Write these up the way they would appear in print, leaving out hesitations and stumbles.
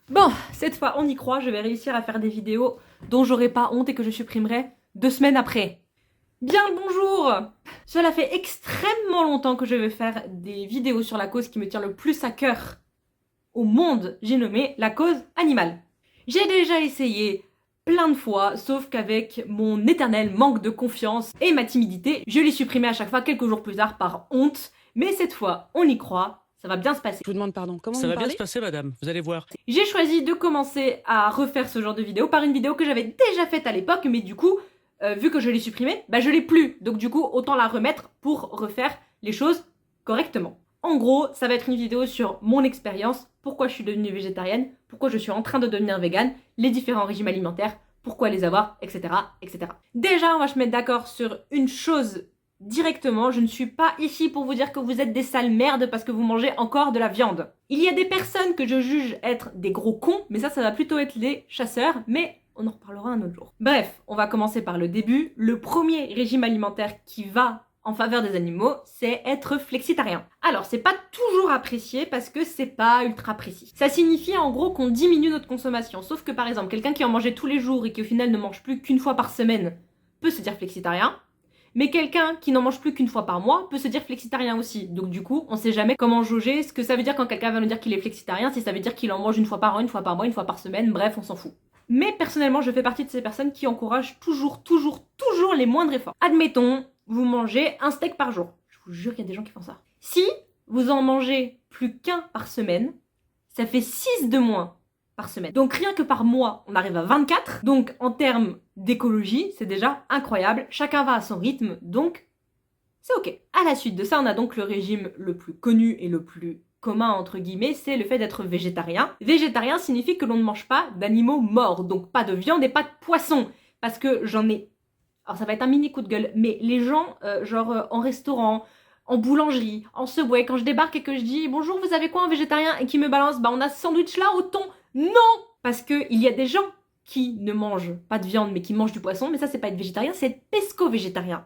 Bon, cette fois on y croit, je vais réussir à faire des vidéos dont j'aurai pas honte et que je supprimerai 2 semaines après. Bien le bonjour! Cela fait extrêmement longtemps que je veux faire des vidéos sur la cause qui me tient le plus à cœur au monde, j'ai nommé la cause animale. J'ai déjà essayé plein de fois, sauf qu'avec mon éternel manque de confiance et ma timidité, je l'ai supprimé à chaque fois quelques jours plus tard par honte, mais cette fois on y croit, ça va bien se passer. Je vous demande pardon. Comment Ça vous va bien se parlez? passer, madame, vous allez voir. J'ai choisi de commencer à refaire ce genre de vidéo par une vidéo que j'avais déjà faite à l'époque, mais du coup, vu que je l'ai supprimée, bah je l'ai plus. Donc du coup, autant la remettre pour refaire les choses correctement. En gros, ça va être une vidéo sur mon expérience, pourquoi je suis devenue végétarienne, pourquoi je suis en train de devenir végane, les différents régimes alimentaires, pourquoi les avoir, etc., etc. Déjà, on va se mettre d'accord sur une chose directement, je ne suis pas ici pour vous dire que vous êtes des sales merdes parce que vous mangez encore de la viande. Il y a des personnes que je juge être des gros cons, mais ça va plutôt être les chasseurs, mais on en reparlera un autre jour. Bref, on va commencer par le début. Le premier régime alimentaire qui va en faveur des animaux, c'est être flexitarien. Alors, c'est pas toujours apprécié parce que c'est pas ultra précis. Ça signifie en gros qu'on diminue notre consommation, sauf que par exemple, quelqu'un qui en mangeait tous les jours et qui au final ne mange plus qu'une fois par semaine peut se dire flexitarien. Mais quelqu'un qui n'en mange plus qu'une fois par mois peut se dire flexitarien aussi. Donc du coup, on sait jamais comment jauger ce que ça veut dire quand quelqu'un va nous dire qu'il est flexitarien, si ça veut dire qu'il en mange une fois par an, une fois par mois, une fois par semaine, bref, on s'en fout. Mais personnellement, je fais partie de ces personnes qui encouragent toujours les moindres efforts. Admettons, vous mangez un steak par jour. Je vous jure qu'il y a des gens qui font ça. Si vous en mangez plus qu'un par semaine, ça fait 6 de moins par semaine. Donc rien que par mois, on arrive à 24. Donc en termes d'écologie, c'est déjà incroyable. Chacun va à son rythme, donc c'est ok. À la suite de ça, on a donc le régime le plus connu et le plus commun entre guillemets, c'est le fait d'être végétarien. Végétarien signifie que l'on ne mange pas d'animaux morts, donc pas de viande et pas de poisson. Parce que j'en ai... Alors ça va être un mini coup de gueule, mais les gens, en restaurant, en boulangerie, en Subway, quand je débarque et que je dis bonjour, vous avez quoi en végétarien et qui me balance, bah on a ce sandwich là au thon. Non! Parce que il y a des gens qui ne mangent pas de viande mais qui mangent du poisson, mais ça c'est pas être végétarien, c'est être pesco-végétarien.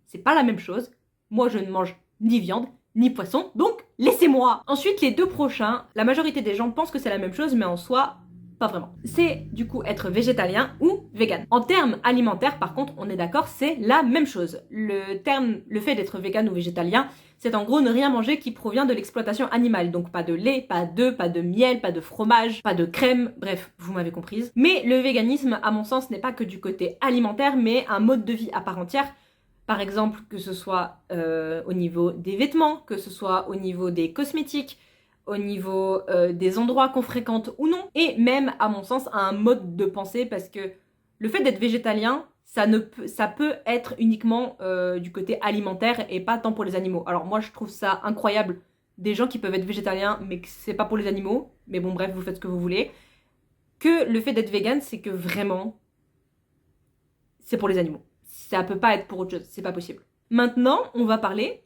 C'est pas la même chose. Moi je ne mange ni viande ni poisson, donc laissez-moi. Ensuite les deux prochains, la majorité des gens pensent que c'est la même chose, mais en soi, pas vraiment. C'est du coup être végétalien ou vegan. En termes alimentaires, par contre, on est d'accord, c'est la même chose. Le fait d'être vegan ou végétalien, c'est en gros ne rien manger qui provient de l'exploitation animale. Donc pas de lait, pas d'œufs, pas de miel, pas de fromage, pas de crème, bref, vous m'avez comprise. Mais le véganisme, à mon sens, n'est pas que du côté alimentaire, mais un mode de vie à part entière. Par exemple, que ce soit au niveau des vêtements, que ce soit au niveau des cosmétiques, au niveau des endroits qu'on fréquente ou non, et même, à mon sens, à un mode de pensée, parce que le fait d'être végétalien, ça peut être uniquement du côté alimentaire et pas tant pour les animaux. Alors moi, je trouve ça incroyable, des gens qui peuvent être végétaliens, mais que c'est pas pour les animaux, mais bon, bref, vous faites ce que vous voulez, que le fait d'être vegan, c'est que vraiment, c'est pour les animaux. Ça peut pas être pour autre chose, c'est pas possible. Maintenant, on va parler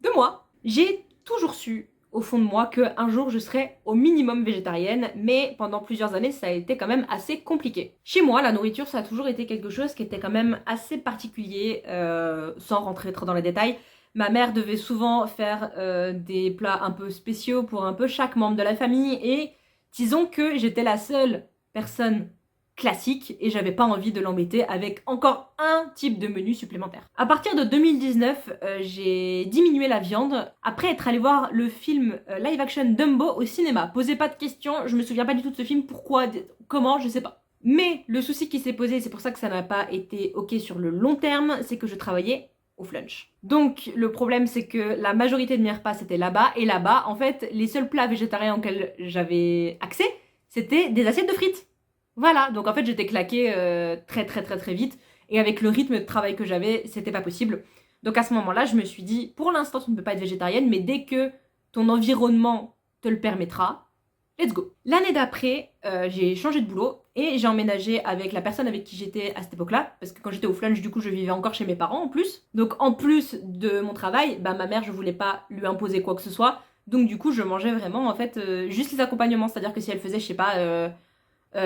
de moi. J'ai toujours su au fond de moi qu'un jour je serais au minimum végétarienne, mais pendant plusieurs années ça a été quand même assez compliqué. Chez moi, la nourriture ça a toujours été quelque chose qui était quand même assez particulier, sans rentrer trop dans les détails. Ma mère devait souvent faire des plats un peu spéciaux pour un peu chaque membre de la famille, et disons que j'étais la seule personne classique et j'avais pas envie de l'embêter avec encore un type de menu supplémentaire. À partir de 2019, j'ai diminué la viande après être allée voir le film live action Dumbo au cinéma. Posez pas de questions, je me souviens pas du tout de ce film, pourquoi, comment, je sais pas. Mais le souci qui s'est posé, c'est pour ça que ça n'a pas été ok sur le long terme, c'est que je travaillais au flunch. Donc le problème c'est que la majorité de mes repas c'était là-bas, et là-bas en fait les seuls plats végétariens auxquels j'avais accès c'était des assiettes de frites. Voilà, donc en fait j'étais claquée très vite, et avec le rythme de travail que j'avais, c'était pas possible. Donc à ce moment-là, je me suis dit, pour l'instant tu ne peux pas être végétarienne, mais dès que ton environnement te le permettra, let's go. L'année d'après, j'ai changé de boulot, et j'ai emménagé avec la personne avec qui j'étais à cette époque-là, parce que quand j'étais au flunch, du coup je vivais encore chez mes parents en plus. Donc en plus de mon travail, bah ma mère je voulais pas lui imposer quoi que ce soit, donc du coup je mangeais vraiment en fait juste les accompagnements, c'est-à-dire que si elle faisait, je sais pas...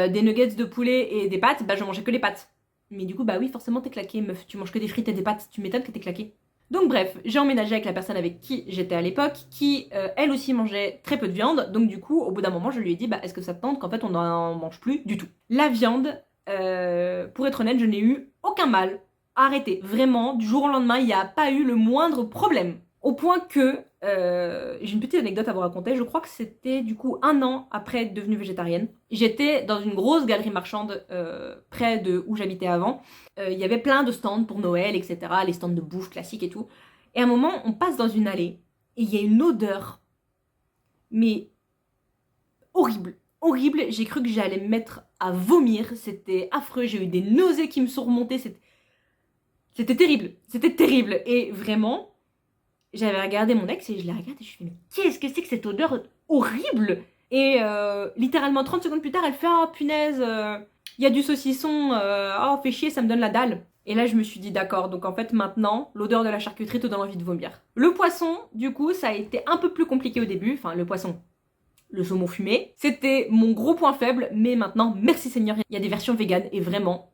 des nuggets de poulet et des pâtes, bah je mangeais que les pâtes. Mais du coup, bah oui, forcément t'es claqué, meuf. Tu manges que des frites et des pâtes. Tu m'étonnes que t'es claqué. Donc bref, j'ai emménagé avec la personne avec qui j'étais à l'époque, qui elle aussi mangeait très peu de viande, donc du coup, au bout d'un moment, je lui ai dit, bah est-ce que ça te tente qu'en fait on n'en mange plus du tout. La viande, pour être honnête, je n'ai eu aucun mal à arrêter. Vraiment, du jour au lendemain, il n'y a pas eu le moindre problème. Au point que, j'ai une petite anecdote à vous raconter, je crois que c'était du coup 1 an après être devenue végétarienne. J'étais dans une grosse galerie marchande près de où j'habitais avant. Il y avait plein de stands pour Noël, etc. Les stands de bouffe classiques et tout. Et à un moment, on passe dans une allée et il y a une odeur, mais horrible. Horrible, j'ai cru que j'allais me mettre à vomir, c'était affreux, j'ai eu des nausées qui me sont remontées, c'était terrible. Et vraiment, j'avais regardé mon ex et je l'ai regardé et je me suis dit, mais qu'est-ce que c'est que cette odeur horrible? Et littéralement 30 secondes plus tard, elle fait, oh punaise, il y a du saucisson, oh fait chier, ça me donne la dalle. Et là je me suis dit d'accord, donc en fait maintenant, l'odeur de la charcuterie te donne envie de vomir. Le poisson, du coup, ça a été un peu plus compliqué au début, enfin le poisson, le saumon fumé, c'était mon gros point faible, mais maintenant, merci Seigneur, il y a des versions véganes et vraiment,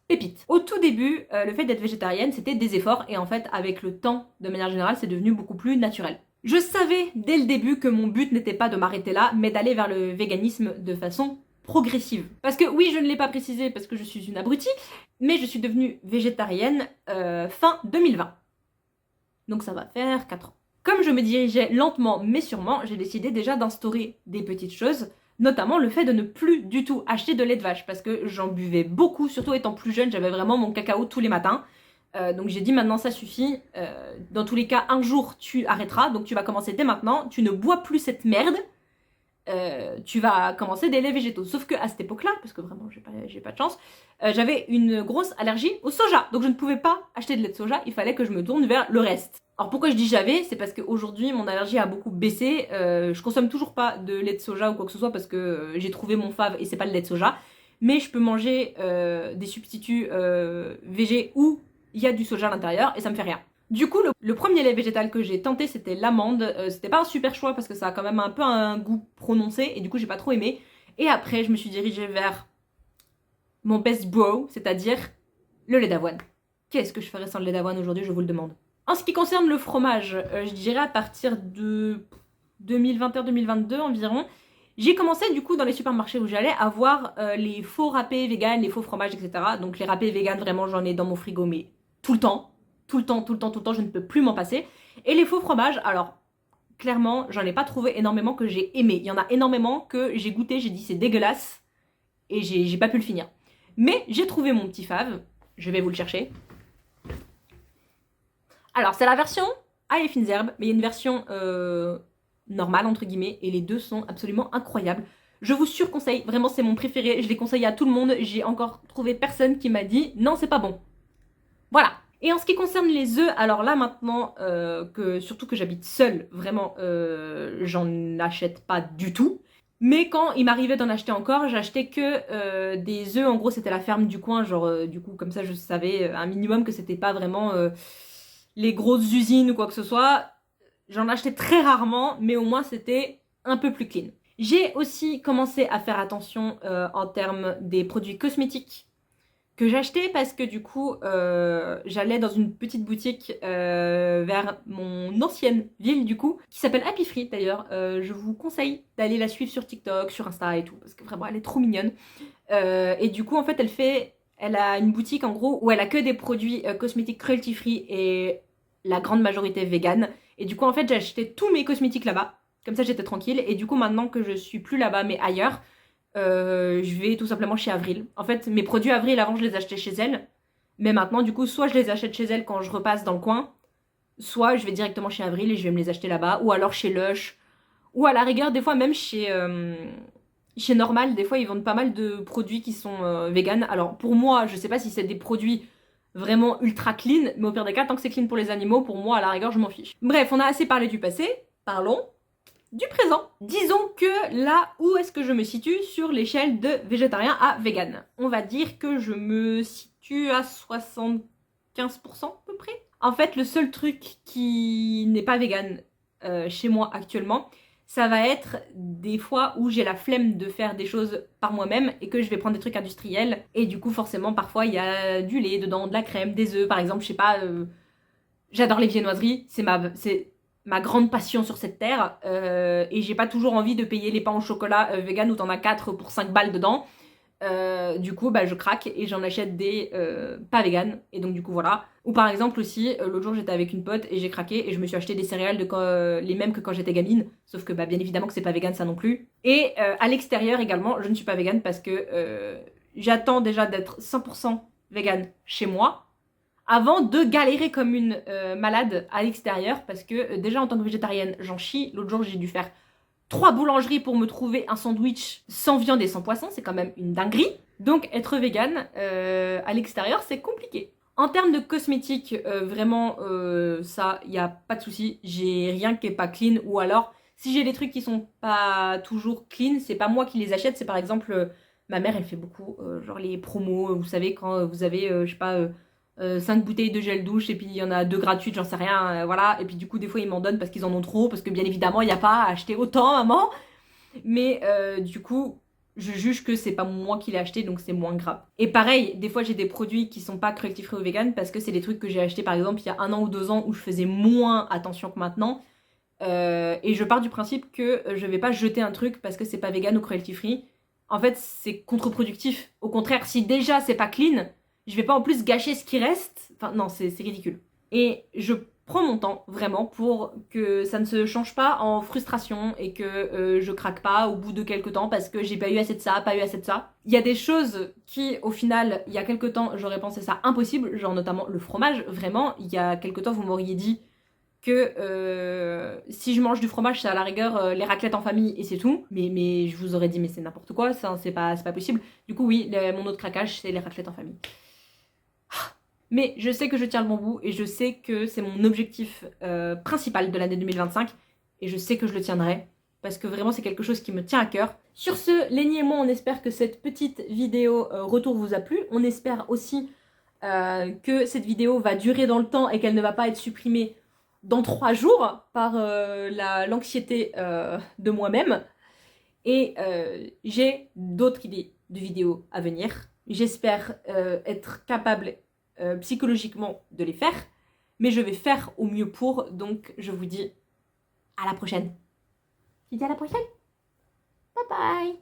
pépite. Au tout début, le fait d'être végétarienne, c'était des efforts et en fait, avec le temps, de manière générale, c'est devenu beaucoup plus naturel. Je savais dès le début que mon but n'était pas de m'arrêter là, mais d'aller vers le véganisme de façon progressive. Parce que oui, je ne l'ai pas précisé parce que je suis une abrutie, mais je suis devenue végétarienne fin 2020. Donc ça va faire 4 ans. Comme je me dirigeais lentement mais sûrement, j'ai décidé déjà d'instaurer des petites choses, notamment le fait de ne plus du tout acheter de lait de vache, parce que j'en buvais beaucoup, surtout étant plus jeune, j'avais vraiment mon cacao tous les matins. Donc j'ai dit maintenant ça suffit, dans tous les cas un jour tu arrêteras, donc tu vas commencer dès maintenant, tu ne bois plus cette merde, tu vas commencer des laits végétaux. Sauf que à cette époque-là, parce que vraiment j'ai pas de chance, j'avais une grosse allergie au soja, donc je ne pouvais pas acheter de lait de soja, il fallait que je me tourne vers le reste. Alors pourquoi je dis j'avais, c'est parce qu'aujourd'hui mon allergie a beaucoup baissé, je consomme toujours pas de lait de soja ou quoi que ce soit parce que j'ai trouvé mon fave et c'est pas le lait de soja, mais je peux manger des substituts végés où il y a du soja à l'intérieur et ça me fait rien. Du coup, le premier lait végétal que j'ai tenté, c'était l'amande. C'était pas un super choix parce que ça a quand même un peu un goût prononcé et du coup, j'ai pas trop aimé. Et après, je me suis dirigée vers mon best bro, c'est-à-dire le lait d'avoine. Qu'est-ce que je ferais sans le lait d'avoine aujourd'hui, je vous le demande. En ce qui concerne le fromage, je dirais à partir de 2021-2022 environ, j'ai commencé du coup dans les supermarchés où j'allais à voir les faux râpés vegan, les faux fromages, etc. Donc les râpés vegan, vraiment j'en ai dans mon frigo, mais tout le temps, je ne peux plus m'en passer. Et les faux fromages, alors clairement, j'en ai pas trouvé énormément que j'ai aimé. Il y en a énormément que j'ai goûté, j'ai dit c'est dégueulasse, et j'ai pas pu le finir. Mais j'ai trouvé mon petit fave, je vais vous le chercher. Alors c'est la version à les fines herbes, mais il y a une version normale entre guillemets, et les deux sont absolument incroyables. Je vous surconseille, vraiment c'est mon préféré, je les conseille à tout le monde, j'ai encore trouvé personne qui m'a dit non c'est pas bon. Voilà. Et en ce qui concerne les œufs, alors là maintenant, surtout que j'habite seule, vraiment, j'en achète pas du tout. Mais quand il m'arrivait d'en acheter encore, j'achetais que des œufs, en gros c'était la ferme du coin, genre du coup comme ça je savais un minimum que c'était pas vraiment les grosses usines ou quoi que ce soit. J'en achetais très rarement, mais au moins c'était un peu plus clean. J'ai aussi commencé à faire attention en termes des produits cosmétiques que j'achetais parce que du coup j'allais dans une petite boutique vers mon ancienne ville du coup qui s'appelle Happy Free d'ailleurs. Je vous conseille d'aller la suivre sur TikTok, sur Insta et tout parce que vraiment elle est trop mignonne. Et du coup en fait elle a une boutique en gros où elle a que des produits cosmétiques cruelty free et la grande majorité vegan. Et du coup en fait j'ai acheté tous mes cosmétiques là-bas. Comme ça j'étais tranquille et du coup maintenant que je suis plus là-bas mais ailleurs, je vais tout simplement chez Avril. En fait, mes produits Avril, avant, je les achetais chez elle. Mais maintenant, du coup, soit je les achète chez elle quand je repasse dans le coin, soit je vais directement chez Avril et je vais me les acheter là-bas. Ou alors chez Lush. Ou à la rigueur, des fois, même chez Normal, des fois, ils vendent pas mal de produits qui sont vegan. Alors, pour moi, je sais pas si c'est des produits vraiment ultra clean, mais au pire des cas, tant que c'est clean pour les animaux, pour moi, à la rigueur, je m'en fiche. Bref, on a assez parlé du passé. Parlons du présent. Disons que là où est-ce que je me situe sur l'échelle de végétarien à vegan. On va dire que je me situe à 75% à peu près. En fait, le seul truc qui n'est pas vegan chez moi actuellement, ça va être des fois où j'ai la flemme de faire des choses par moi-même et que je vais prendre des trucs industriels. Et du coup, forcément, parfois, il y a du lait dedans, de la crème, des œufs, par exemple, je sais pas... J'adore les viennoiseries, c'est ma grande passion sur cette terre. Et j'ai pas toujours envie de payer les pains au chocolat vegan où t'en as 4 pour 5 balles dedans. Du coup, bah, je craque et j'en achète des pas vegan. Et donc, du coup, voilà. Ou par exemple aussi, l'autre jour, j'étais avec une pote et j'ai craqué et je me suis acheté des céréales les mêmes que quand j'étais gamine. Sauf que, bah, bien évidemment, que c'est pas vegan, ça non plus. Et à l'extérieur également, je ne suis pas vegan parce que j'attends déjà d'être 100% vegan chez moi avant de galérer comme une malade à l'extérieur parce que déjà en tant que végétarienne, j'en chie. L'autre jour, j'ai dû faire 3 boulangeries pour me trouver un sandwich sans viande et sans poisson, c'est quand même une dinguerie. Donc être vegan à l'extérieur, c'est compliqué. En termes de cosmétiques, vraiment, ça, il n'y a pas de souci. J'ai rien qui est pas clean. Ou alors, si j'ai des trucs qui sont pas toujours clean, c'est pas moi qui les achète. C'est par exemple, ma mère, elle fait beaucoup, genre les promos. Vous savez, quand vous avez, je sais pas, 5 bouteilles de gel douche et puis il y en a 2 gratuites, j'en sais rien, voilà. Et puis du coup, des fois, ils m'en donnent parce qu'ils en ont trop, parce que bien évidemment, il n'y a pas à acheter autant, maman. Mais du coup, je juge que c'est pas moi qui l'ai acheté, donc c'est moins grave. Et pareil, des fois, j'ai des produits qui sont pas cruelty-free ou vegan parce que c'est des trucs que j'ai achetés par exemple il y a 1 an ou 2 ans où je faisais moins attention que maintenant. Et je pars du principe que je vais pas jeter un truc parce que c'est pas vegan ou cruelty-free. En fait, c'est contre-productif. Au contraire, si déjà c'est pas clean, je vais pas en plus gâcher ce qui reste. Enfin, non, c'est ridicule. Et je prends mon temps vraiment pour que ça ne se change pas en frustration et que je craque pas au bout de quelques temps parce que j'ai pas eu assez de ça, pas eu assez de ça. Il y a des choses qui, au final, il y a quelques temps, j'aurais pensé ça impossible, genre notamment le fromage. Vraiment, il y a quelques temps, vous m'auriez dit que si je mange du fromage, c'est à la rigueur les raclettes en famille et c'est tout. Mais je vous aurais dit, mais c'est n'importe quoi, ça, c'est pas possible. Du coup, oui, mon autre craquage, c'est les raclettes en famille. Mais je sais que je tiens le bon bout et je sais que c'est mon objectif principal de l'année 2025 et je sais que je le tiendrai parce que vraiment c'est quelque chose qui me tient à cœur. Sur ce, Lénie et moi, on espère que cette petite vidéo retour vous a plu. On espère aussi que cette vidéo va durer dans le temps et qu'elle ne va pas être supprimée dans 3 jours par l'anxiété de moi-même. Et j'ai d'autres idées de vidéos à venir. J'espère être capable psychologiquement de les faire, mais je vais faire au mieux pour, donc je vous dis à la prochaine. Je vous dis à la prochaine. Bye bye.